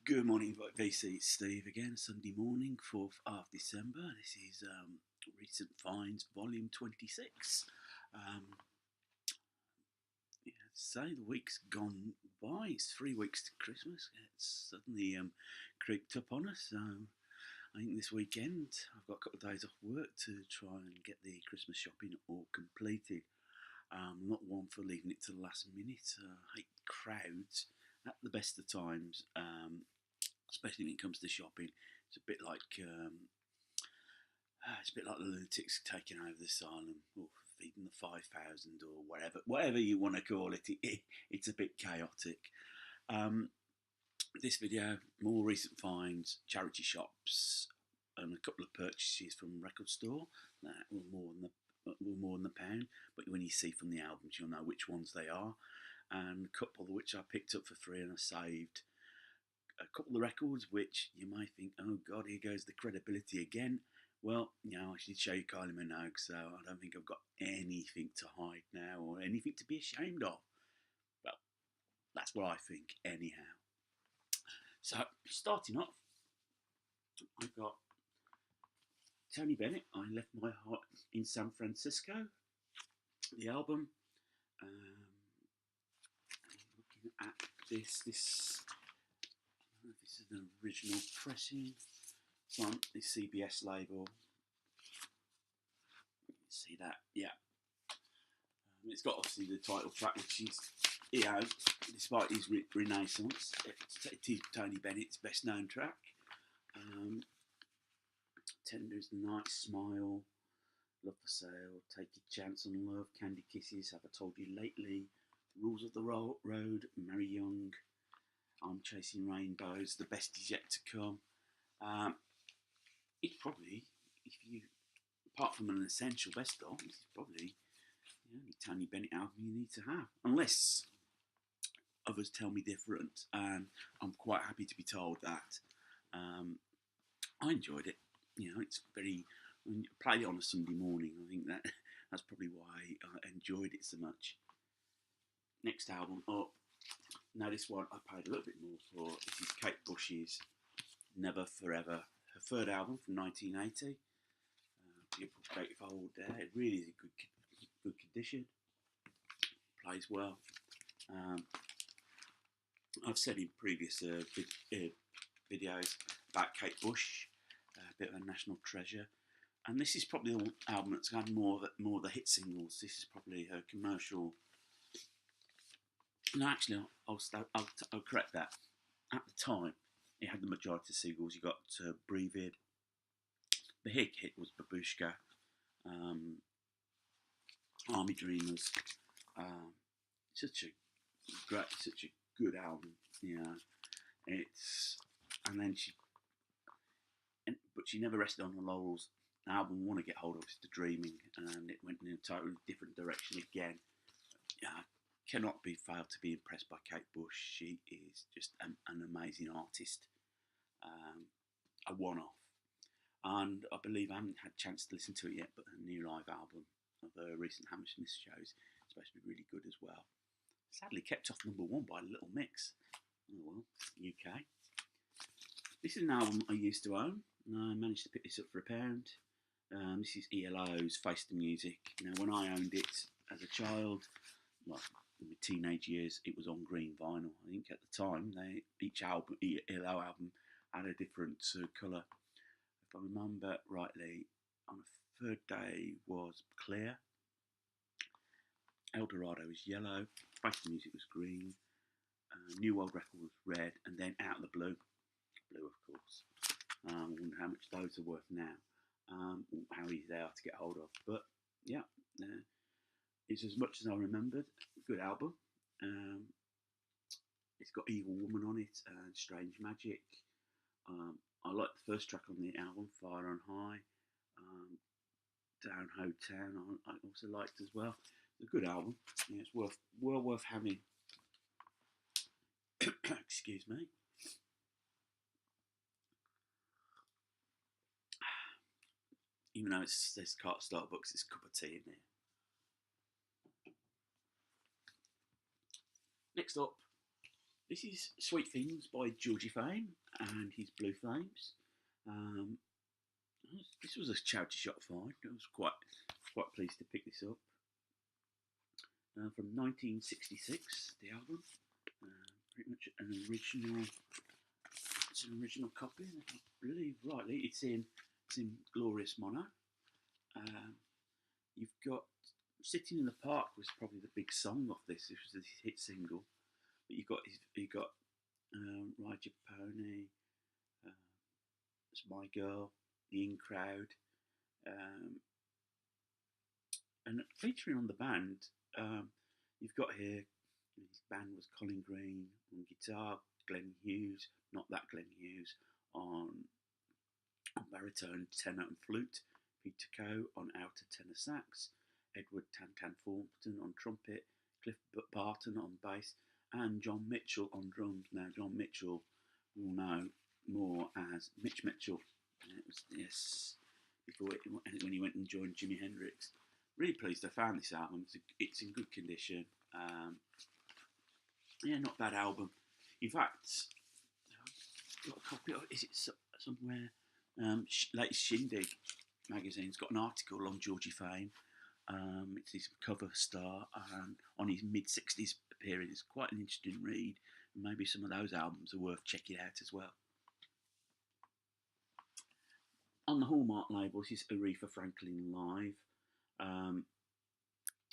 Good morning, VC. It's Steve again. Sunday morning, 4th of December. This is Recent Finds, Volume 26. Say the week's gone by. It's 3 weeks to Christmas. It's suddenly creeped up on us. I think this weekend I've got a couple of days off work to try and get the Christmas shopping all completed. Not one for leaving it to the last minute. I hate crowds at the best of times. Especially when it comes to shopping, it's a bit like the lunatics taking over the asylum or feeding the 5,000 or whatever you want to call it. It's a bit chaotic. This video, more recent finds, charity shops, and a couple of purchases from record store that were more than the pound. But when you see from the albums, you'll know which ones they are. And a couple of which I picked up for free and I saved. A couple of records which you might think, oh God, here goes the credibility again. Well, I should show you Kylie Minogue, so I don't think I've got anything to hide now or anything to be ashamed of. Well, that's what I think anyhow. So, starting off, I've got Tony Bennett, I Left My Heart in San Francisco, the album. Looking at this is an original pressing. It's on the CBS label. You can see that, yeah. It's got obviously the title track, which is, despite his renaissance, it is Tony Bennett's best known track. Tender as the Night, Smile, Love for Sale, Take Your Chance on Love, Candy Kisses, Have I Told You Lately, Rules of the Road, Marry Young, I'm Chasing Rainbows, The Best Is Yet to Come. It's probably, apart from an essential best of, this is probably the only Tony Bennett album you need to have. Unless others tell me different, and I'm quite happy to be told that. I enjoyed it. It's very, when you play it on a Sunday morning, I think that's probably why I enjoyed it so much. Next album up. Now this one I paid a little bit more for. This is Kate Bush's Never Forever, her third album from 1980. Beautiful gatefold there. It really is in good condition. Plays well. I've said in previous videos about Kate Bush, a bit of a national treasure, and this is probably the album that's had more of the hit singles. This is probably her commercial. No, actually, I'll correct that. At the time, it had the majority of singles. You got Breathe It. The hit was Babushka, Army Dreamers. Such a good album. But she never rested on her laurels. The album I want to get hold of is The Dreaming, and it went in a totally different direction again. Cannot be failed to be impressed by Kate Bush. She is just an amazing artist, a one-off, and I believe I haven't had a chance to listen to it yet, but a new live album of her recent Hammersmith shows is supposed to be really good as well. Sadly kept off number 1 by Little Mix. Oh well, UK. This is an album I used to own, and I managed to pick this up for £1. This is ELO's Face the Music. Now when I owned it as a child, well, in my teenage years, it was on green vinyl. I think at the time, each ELO album had a different colour. If I remember rightly, on the third day was clear, Eldorado was yellow, Face the Music was green, New World Record was red, and then Out of the Blue of course. I wonder how much those are worth now, how easy they are to get hold of. But yeah, it's as much as I remembered. Good album. It's got Evil Woman on it and Strange Magic. I like the first track on the album, Fire on High. Down Ho Town I also liked as well. It's a good album. Yeah, it's well worth having. Excuse me. Even though it says Starbucks, it's a cup of tea in there. Next up, This is Sweet Things by Georgie Fame and his Blue Flames. Um, this was a charity shop find. I was quite pleased to pick this up. From 1966, the album. Pretty much an original. It's an original copy, and if I believe rightly, it's in glorious mono. Um, you've got "Sitting in the Park" was probably the big song off this. This was his hit single. But you got Ride Your Pony, It's My Girl, The In Crowd, and featuring on the band, you've got here. His band was Colin Green on guitar, Glenn Hughes, not that Glenn Hughes, on baritone, tenor, and flute, Peter Coe on alto tenor sax, Edward Tantan Thornton on trumpet, Cliff Barton on bass, and John Mitchell on drums. Now, John Mitchell will know more as Mitch Mitchell. It was, yes, when he went and joined Jimi Hendrix. Really pleased I found this album. It's in good condition. Yeah, not bad album. In fact, I've got a copy of it. Is it somewhere? Latest Shindig magazine's got an article on Georgie Fame. It's his cover star on his mid-60s period. It's quite an interesting read. Maybe some of those albums are worth checking out as well. On the Hallmark label, this is Aretha Franklin Live.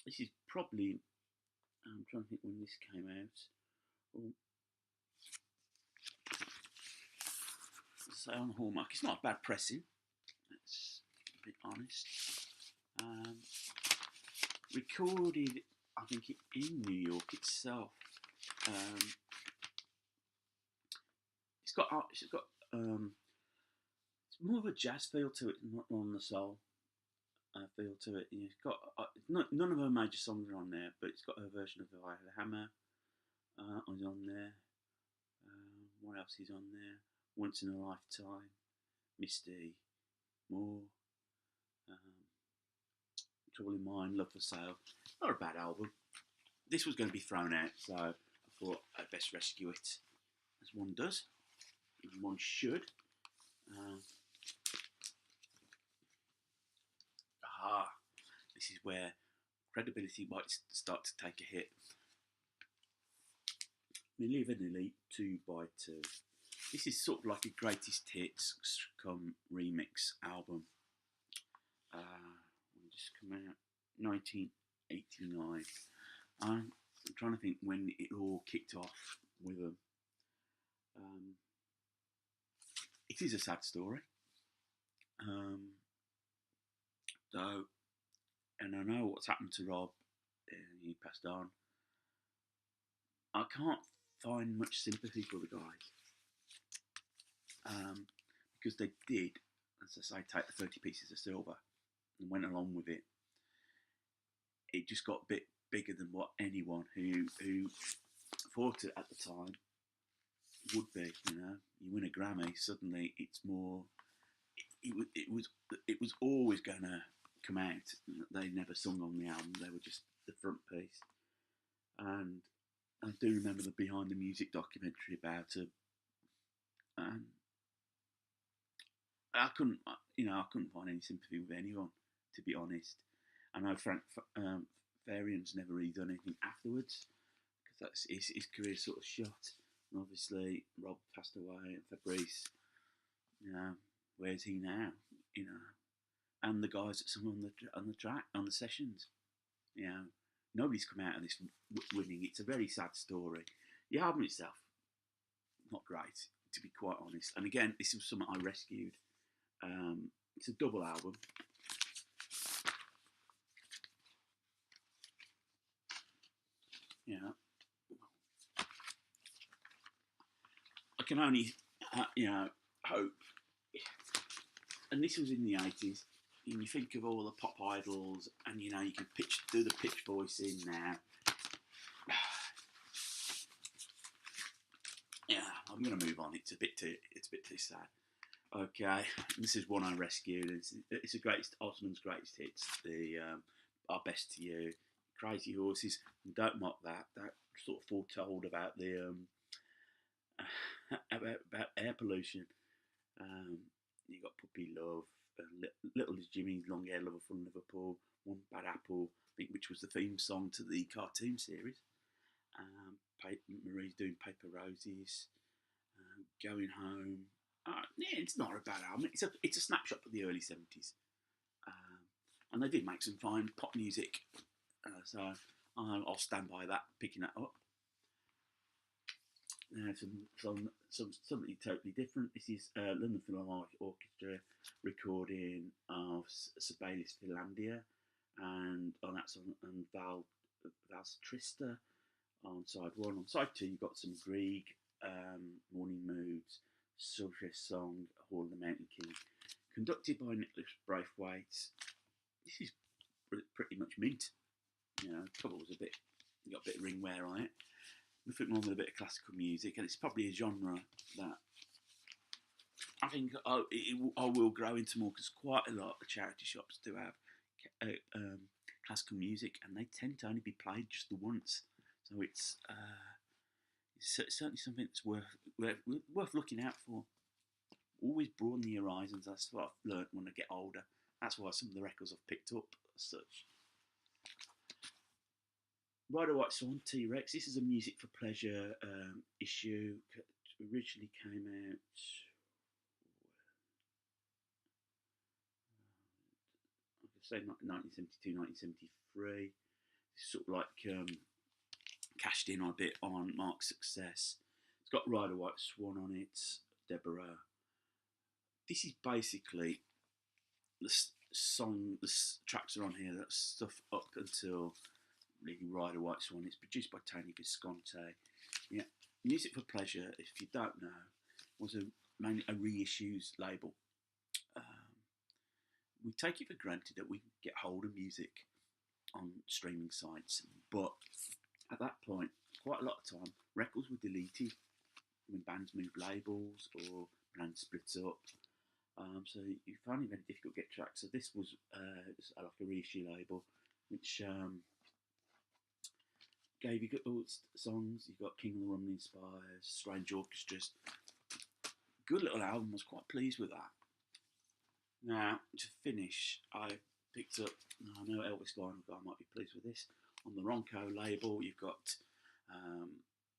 This is probably, I'm trying to think when this came out. Oh. So on Hallmark, it's not a bad pressing. Let's be honest. Recorded, I think, in New York itself. It's got it's more of a jazz feel to it, not on the soul feel to it. It's got none of her major songs are on there, but it's got her version of "I Had a Hammer" is on there. What else is on there? "Once in a Lifetime," "Misty," more. "Trouble in Mind," "Love for Sale." Not a bad album. This was going to be thrown out, so I thought I'd best rescue it, as one does, and one should. This is where credibility might start to take a hit. Milli Vanilli 2x2. This is sort of like a greatest hits come remix album. Just come out 1989. I'm trying to think when it all kicked off with them. It is a sad story. Though, and I know what's happened to Rob. He passed on. I can't find much sympathy for the guys. Because they did, as I say, take the 30 pieces of silver and went along with it. It just got a bit bigger than what anyone who thought it at the time would be. You know, you win a Grammy, suddenly it's more. It was always going to come out. They never sung on the album; they were just the front piece. And I do remember the Behind the Music documentary about it. And I couldn't find any sympathy with anyone, to be honest. I know Frank Farian's never really done anything afterwards, because that's his career sort of shot. And obviously, Rob passed away, and Fabrice, where's he now? And the guys that sung on the track, on the sessions, nobody's come out of this winning. It's a very sad story. The album itself, not great, to be quite honest. And again, this was something I rescued. It's a double album. I can only, hope. And this was in the 80s. And you think of all the pop idols, and you can do the pitch voice in now. Yeah, I'm going to move on. It's a bit too sad. Okay, this is one I rescued. It's the greatest, Osmond's greatest hits. The Our Best to You, Crazy Horses, and Don't Mock That. That sort of foretold about the about air pollution. You got Puppy Love, Little is Jimmy's Long Hair Lover from Liverpool, One Bad Apple, I think, which was the theme song to the cartoon series. Marie's doing Paper Roses, Going Home. Yeah, it's not a bad album. It's a snapshot of the early 70s. And they did make some fine pop music. So I'll stand by that, picking that up. Something totally different. This is London Philharmonic Orchestra recording of Sibelius Finlandia, and that's on Vals Trista on side one. On side two, you've got some Grieg, Morning Moods, Sultry Song, Hall of the Mountain King, conducted by Nicholas Braithwaite. This is pretty much mint. You know, the cover was got a bit of ring wear on it. Nothing wrong with a bit of classical music, and it's probably a genre that I think I will grow into more, because quite a lot of charity shops do have classical music, and they tend to only be played just the once. So it's certainly something that's worth looking out for. Always broaden the horizons. That's what I've learnt when I get older. That's why some of the records I've picked up as such. Rider White Swan, T-Rex. This is a music for pleasure issue. Originally came out I could say 1972, 1973. It's sort of like cashed in a bit on Mark's success. It's got Rider White Swan on it, Deborah. This is basically the song, the tracks are on here, that's stuff up until Rider White Swan. It's produced by Tony Visconti. Yeah, Music for Pleasure, if you don't know, was mainly a reissues label. We take it for granted that we can get hold of music on streaming sites, but at that point, quite a lot of time, records were deleted when bands moved labels or bands split up. So you find it very difficult to get tracks. So this was like a reissue label, which gave you good songs. You got King of the Rumbling Spires, Strange Orchestras. Good little album. I was quite pleased with that. Now, to finish, I picked up, I know Elvis Lionel Guy might be pleased with this, on the Ronco label. You've got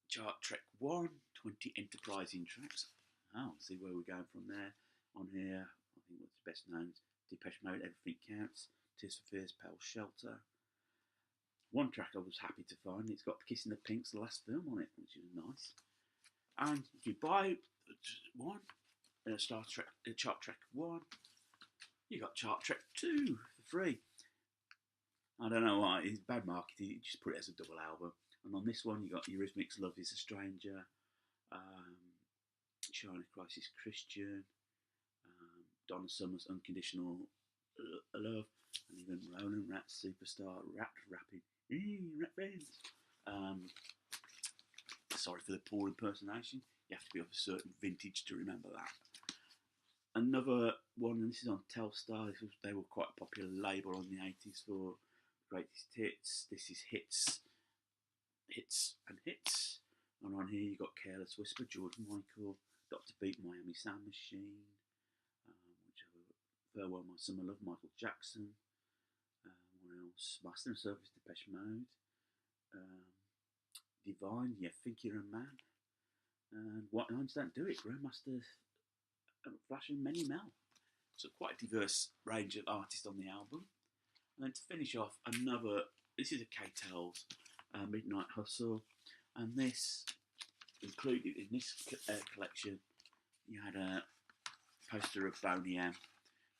Chart Trek 1, 20 enterprising tracks. I'll see where we're going from there. On here, I think what's best known is Depeche Mode, Everything Counts, Tears for Fears, Pale Shelter. One track I was happy to find, it's got Kissing the Pinks, the last film on it, which is nice. And if you buy one, Chart Trek 1, you got Chart Trek 2 for free. I don't know why, it's bad marketing, you just put it as a double album. And on this one, you got Eurythmics' Love is a Stranger, China Crisis Christian, Donna Summer's Unconditional Love, and even Roland Rat's Superstar rapping. Rap fans. Sorry for the poor impersonation. You have to be of a certain vintage to remember that. Another one, and this is on Telstar. They were quite a popular label on the 80s for greatest hits. This is hits. And on here you got Careless Whisper, George Michael, Dr. Beat, Miami Sound Machine, Farewell My Summer Love, Michael Jackson. What else? Master and Service, Depeche Mode. Divine, You Think You're a Man. And What Lines Don't Do It, Grandmaster Flash and Many Mel. So quite a diverse range of artists on the album. And then to finish off, this is a K-Tell's Midnight Hustle. And this included in this collection, you had a poster of Boney M,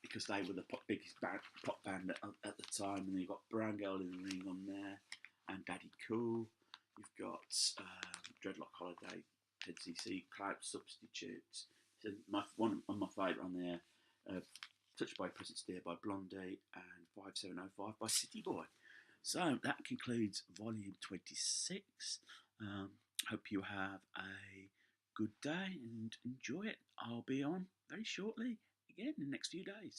because they were the biggest pop band at the time, and you've got Brown Girl in the Ring on there, and Daddy Cool. You've got Dreadlock Holiday, Ted CC, Cloud Substitutes. So one of my favourite on there, Touched by Presence Dear by Blondie, and 5705 by City Boy. So that concludes volume 26. Hope you have a good day and enjoy it. I'll be on very shortly again in the next few days.